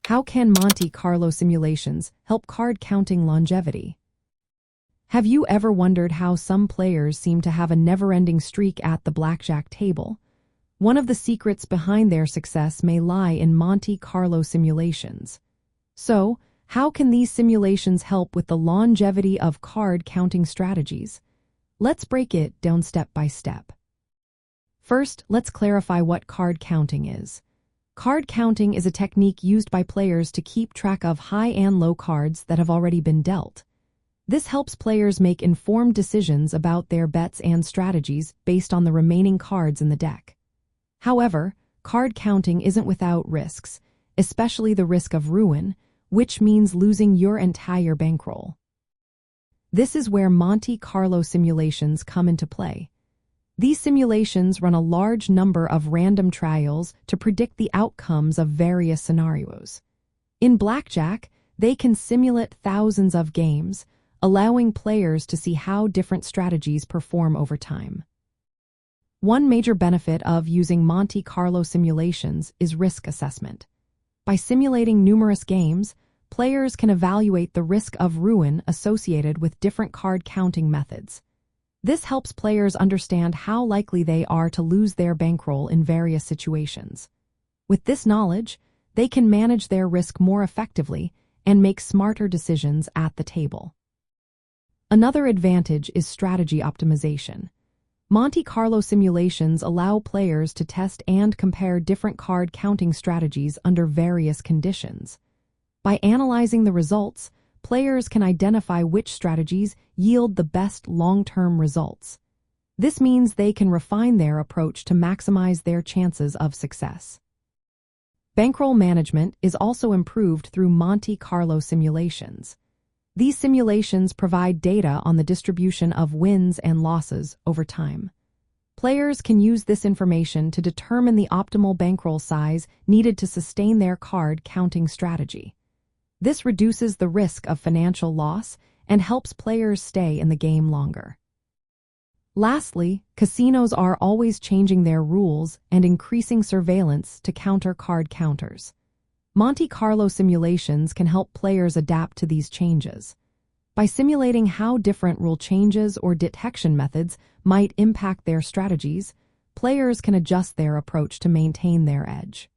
How can Monte Carlo simulations help card counting longevity? Have you ever wondered how some players seem to have a never-ending streak at the blackjack table? One of the secrets behind their success may lie in Monte Carlo simulations. So, how can these simulations help with the longevity of card counting strategies? Let's break it down step by step. First, let's clarify what card counting is. Card counting is a technique used by players to keep track of high and low cards that have already been dealt. This helps players make informed decisions about their bets and strategies based on the remaining cards in the deck. However, card counting isn't without risks, especially the risk of ruin, which means losing your entire bankroll. This is where Monte Carlo simulations come into play. These simulations run a large number of random trials to predict the outcomes of various scenarios. In Blackjack, they can simulate thousands of games, allowing players to see how different strategies perform over time. One major benefit of using Monte Carlo simulations is risk assessment. By simulating numerous games, players can evaluate the risk of ruin associated with different card counting methods. This helps players understand how likely they are to lose their bankroll in various situations. With this knowledge, they can manage their risk more effectively and make smarter decisions at the table. Another advantage is strategy optimization. Monte Carlo simulations allow players to test and compare different card counting strategies under various conditions. By analyzing the results, players can identify which strategies yield the best long-term results. This means they can refine their approach to maximize their chances of success. Bankroll management is also improved through Monte Carlo simulations. These simulations provide data on the distribution of wins and losses over time. Players can use this information to determine the optimal bankroll size needed to sustain their card counting strategy. This reduces the risk of financial loss and helps players stay in the game longer. Lastly, casinos are always changing their rules and increasing surveillance to counter card counters. Monte Carlo simulations can help players adapt to these changes. By simulating how different rule changes or detection methods might impact their strategies, players can adjust their approach to maintain their edge.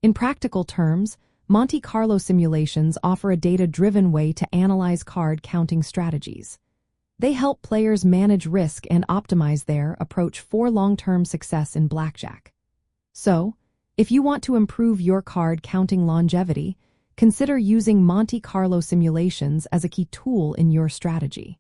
In practical terms, Monte Carlo simulations offer a data-driven way to analyze card counting strategies. They help players manage risk and optimize their approach for long-term success in blackjack. So, if you want to improve your card counting longevity, consider using Monte Carlo simulations as a key tool in your strategy.